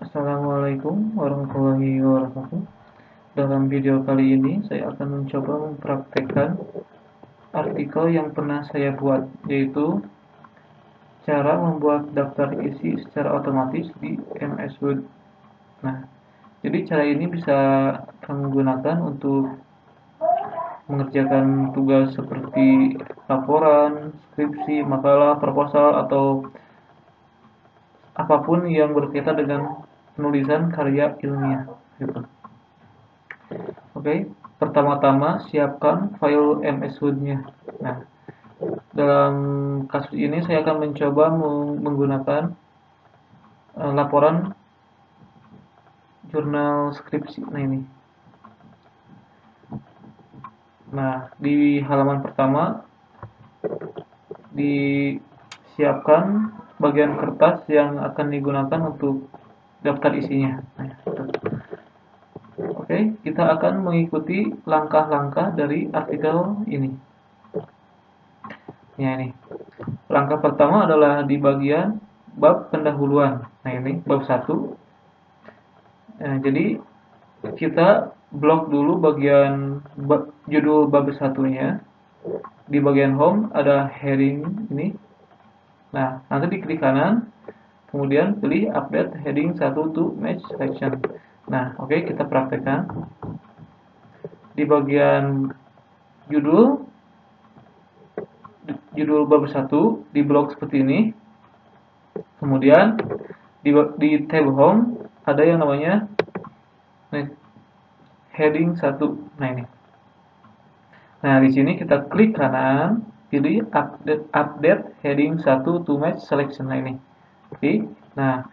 Assalamualaikum warahmatullahi wabarakatuh. Dalam video kali ini, saya akan mencoba mempraktekkan artikel yang pernah saya buat, yaitu cara membuat daftar isi secara otomatis di MS Word. Nah, jadi cara ini bisa kamu gunakan untuk mengerjakan tugas seperti laporan, skripsi, makalah, proposal, atau apapun yang berkaitan dengan penulisan karya ilmiah. Gitu. Oke, pertama-tama siapkan file MS Word-nya. Nah, dalam kasus ini saya akan mencoba menggunakan laporan jurnal skripsi. Nah, ini. Nah, di halaman pertama disiapkan bagian kertas yang akan digunakan untuk daftar isinya. Nah, itu. Oke, kita akan mengikuti langkah-langkah dari artikel ini. Ya, ini. Langkah pertama adalah di bagian bab pendahuluan. Nah, ini bab 1. Nah, jadi kita blok dulu bagian judul bab satunya. Di bagian home ada heading ini. Nah, nanti di klik kanan, kemudian pilih update heading 1 to match selection. Nah, oke, kita praktekkan. Di bagian judul bab 1 di blok seperti ini. Kemudian di tab home ada yang namanya heading 1. Nah, ini. Nah, di sini kita klik kanan, pilih update heading 1 to match selection. Nah, ini. Klik. Nah,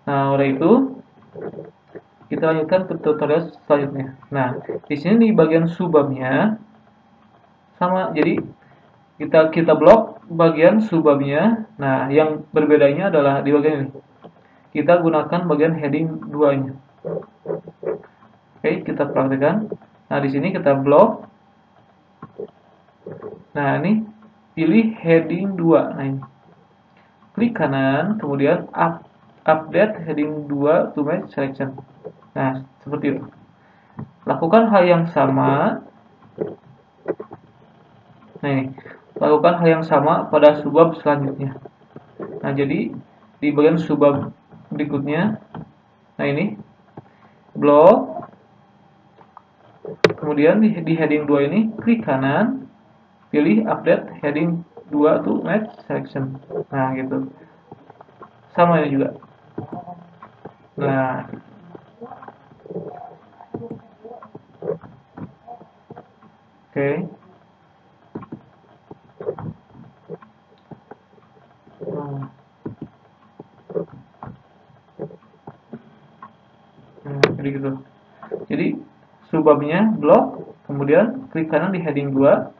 udah itu kita lanjutkan ke tutorial selanjutnya. Nah, di sini di bagian subbabnya sama. Jadi kita blok bagian subbabnya. Nah, yang berbedanya adalah di bagian ini. Kita gunakan bagian heading 2-nya. Oke, kita praktekkan. Nah, di sini kita blok. Nah, ini pilih heading 2. Nah, ini. Klik kanan, kemudian update heading 2 to match selection. Nah, seperti itu. Lakukan hal yang sama. Nah, ini. Lakukan hal yang sama pada subbab selanjutnya. Nah, jadi di bagian subbab berikutnya, nah ini blok. Kemudian di heading 2 ini klik kanan, pilih update heading 2 to match selection. Nah, gitu. Sama ini juga. Nah, oke. Jadi gitu. Jadi subbabnya blok, kemudian klik kanan di heading 2,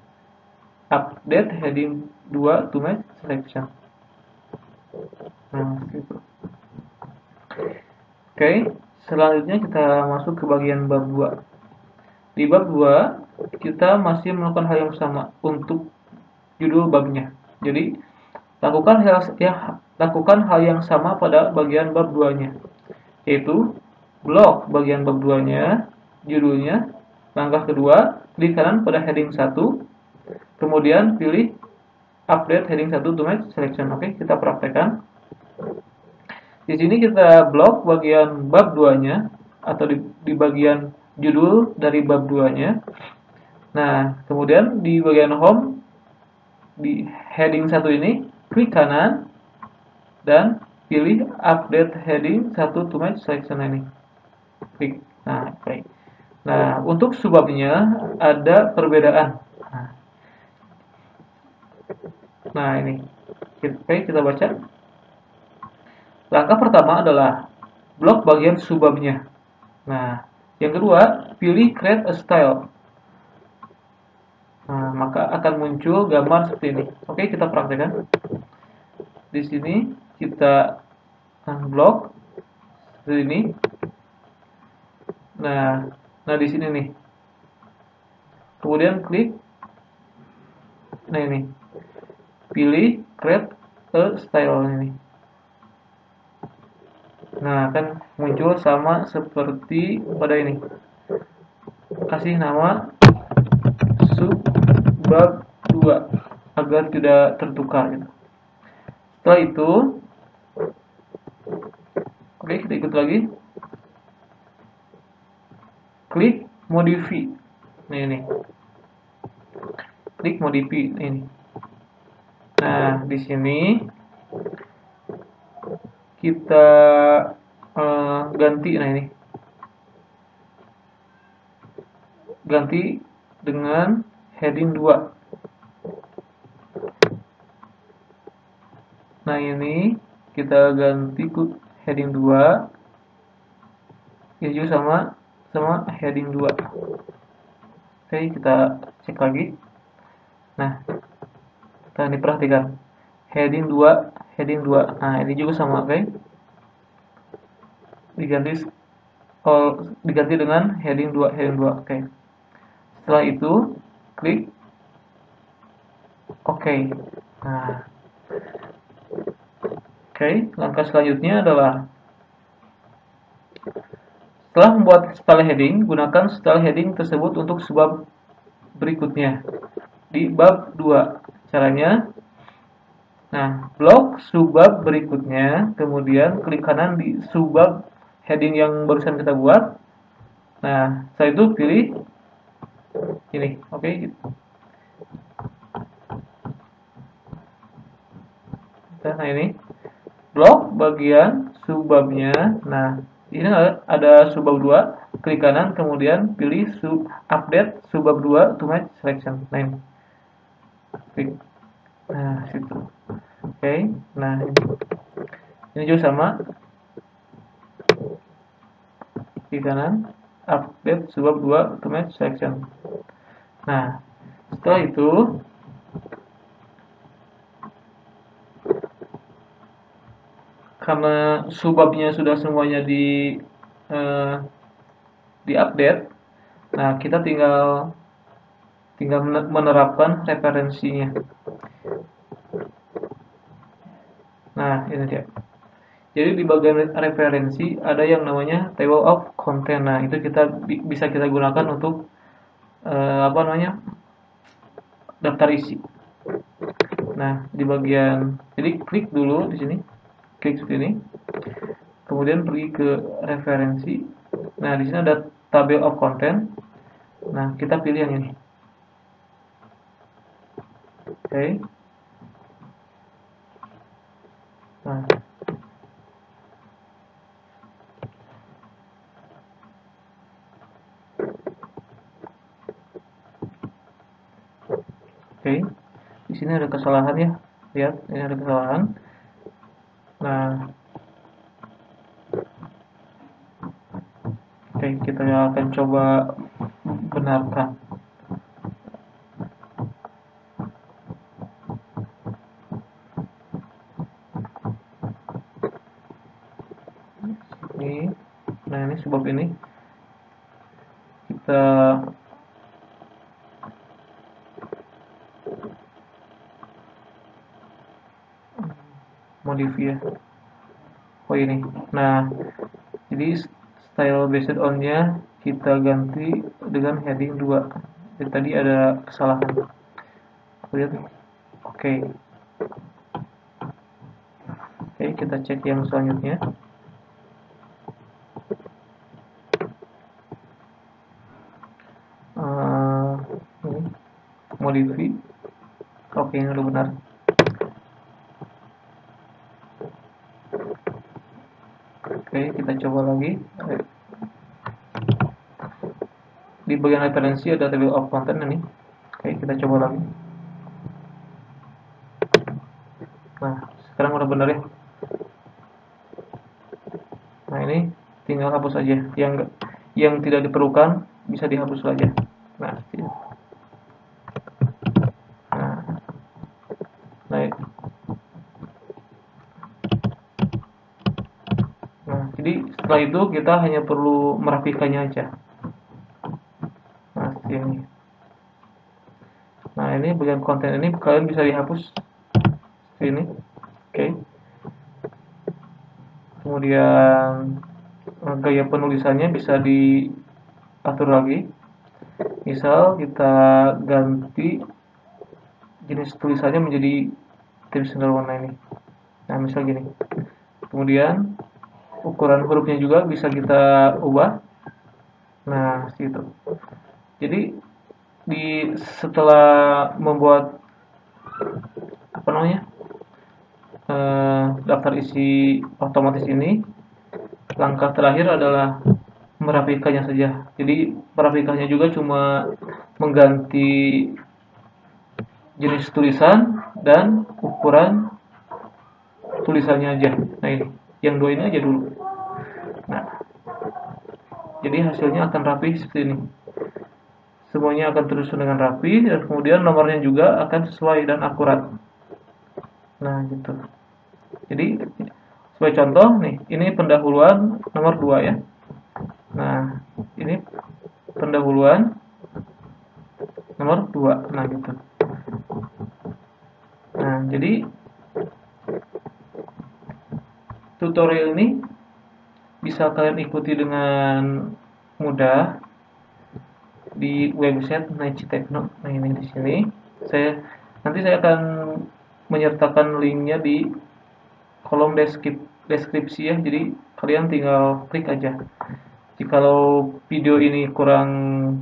update heading 2 to match selection. Nah, gitu. Oke, selanjutnya kita masuk ke bagian bab 2. Di bab 2, kita masih melakukan hal yang sama untuk judul babnya. Jadi, lakukan hal yang sama pada bagian bab 2-nya, yaitu blok bagian bab 2-nya, judulnya. Langkah kedua, klik kanan pada heading 1, kemudian pilih update heading 1 to match selection. Oke, kita praktekkan. Di sini kita blok bagian bab 2-nya atau di bagian judul dari bab 2-nya. Nah, kemudian di bagian home di heading 1 ini klik kanan dan pilih update heading 1 to match selection ini. Klik. Nah, baik. Nah, untuk subbabnya ada perbedaan. Nah, ini. Oke, kita baca. Langkah pertama adalah blok bagian subbabnya. Nah, yang kedua, pilih create a style. Nah, maka akan muncul gambar seperti ini. Oke, kita praktekkan. Di sini kita blok seperti ini. Nah, di sini nih. Kemudian klik. Nah, ini. Pilih create a style ini. Nah, kan muncul sama seperti pada ini. Kasih nama subbab 2 agar tidak tertukar gitu. Setelah itu, oke, kita ikut lagi. Klik modify. Nah, ini. Klik modify ini. Nah, di sini kita ganti. Nah, ini. Ganti dengan heading 2. Nah, ini kita ganti ke heading 2 hijau sama heading 2. Oke, kita cek lagi. Nah, kita diperhatikan heading 2, heading 2. Nah, ini juga sama, oke. Diganti dengan heading 2, heading 2. Oke. Setelah itu klik oke. Nah, oke, langkah selanjutnya adalah setelah membuat style heading, gunakan style heading tersebut untuk subbab berikutnya di bab 2. Caranya, nah, blok subbab berikutnya, kemudian klik kanan di subbab heading yang barusan kita buat. Nah, setelah itu pilih ini, oke. Nah, ini blok bagian subbabnya. Nah, ini ada subbab 2, klik kanan, kemudian pilih update subbab 2 to match selection. Nah, ini. Klik. Nah, situ. Oke, nah ini juga sama. Klik kanan, update subbab 2 to match selection. Nah, setelah itu karena subbabnya sudah semuanya di update, nah kita tinggal menerapkan referensinya. Nah, ini dia. Jadi di bagian referensi ada yang namanya table of content. Nah, itu bisa kita gunakan untuk apa namanya? Daftar isi. Nah, di bagian jadi klik dulu di sini. Klik seperti ini. Kemudian pergi ke referensi. Nah, di sini ada table of content. Nah, kita pilih yang ini. Oke. Nah, oke. Di sini ada kesalahan ya. Lihat, ini ada kesalahan. Nah, oke, kita akan coba benarkan. Ini, nah ini sebab ini kita modif ya. Oh ini. Nah, jadi style based on-nya kita ganti dengan heading 2. Jadi tadi ada kesalahan. Lihat. Oke. Oke, kita cek yang selanjutnya. Ini modify. Oke, ini udah benar. Oke, kita coba lagi. Di bagian referensi ada table of content ini. Oke, kita coba lagi. Nah, sekarang udah benar ya. Nah, ini tinggal hapus aja. Yang tidak diperlukan bisa dihapus saja. Nah, nah, nah, nah, jadi setelah itu kita hanya perlu merapikannya aja. Nah, ini. Nah, ini bagian konten ini kalian bisa dihapus. Ini, oke. kemudian gaya penulisannya bisa diatur lagi. Misal kita ganti jenis tulisannya menjadi tim single warna ini. Nah, misal gini. Kemudian ukuran hurufnya juga bisa kita ubah. Nah, gitu. Jadi setelah membuat apa namanya daftar isi otomatis ini, langkah terakhir adalah merapikannya saja. Jadi merapikannya juga cuma mengganti jenis tulisan dan ukuran tulisannya aja. Nah, ini yang dua ini aja dulu. Nah, jadi hasilnya akan rapi seperti ini. Semuanya akan tersusun dengan rapi dan kemudian nomornya juga akan sesuai dan akurat. Nah, gitu. Jadi sebagai contoh nih, ini pendahuluan nomor 2 ya. Nah, ini pendahuluan nomor 2. Nah, gitu. Nah, jadi tutorial ini bisa kalian ikuti dengan mudah di website Naichi Tekno. Nah, ini di sini. Nanti saya akan menyertakan linknya di kolom deskripsi ya. Jadi kalian tinggal klik aja. Jikalau video ini kurang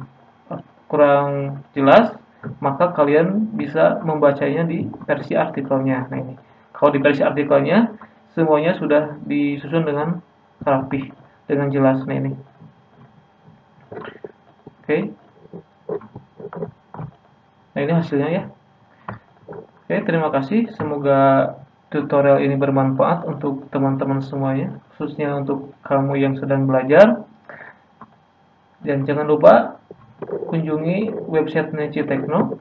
jelas, maka kalian bisa membacanya di versi artikelnya. Nah, ini. Kalau di versi artikelnya semuanya sudah disusun dengan rapi, dengan jelas. Nah, ini. Oke. Nah, ini hasilnya ya. Oke, terima kasih. Semoga tutorial ini bermanfaat untuk teman-teman semuanya, khususnya untuk kamu yang sedang belajar. Dan jangan lupa kunjungi website Naichi Tekno.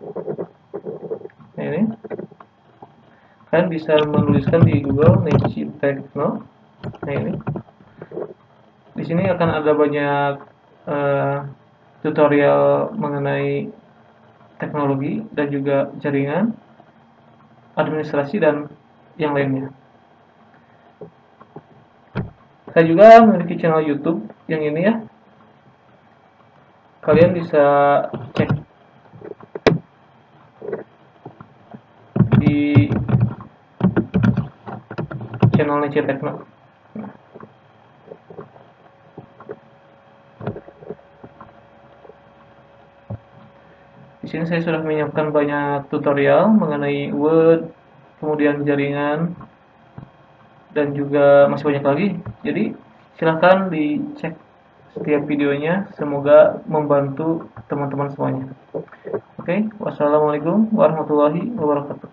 Nah, ini. Kalian bisa menuliskan di Google Naichi Tekno. Nah, ini. Di sini akan ada banyak tutorial mengenai teknologi dan juga jaringan, administrasi dan yang lainnya. Saya juga memiliki channel YouTube yang ini ya. Kalian bisa cek di channel Naichi Tekno. Di sini saya sudah menyiapkan banyak tutorial mengenai Word, kemudian jaringan, dan juga masih banyak lagi. Jadi silahkan dicek setiap videonya, semoga membantu teman-teman semuanya. Oke, wassalamualaikum warahmatullahi wabarakatuh.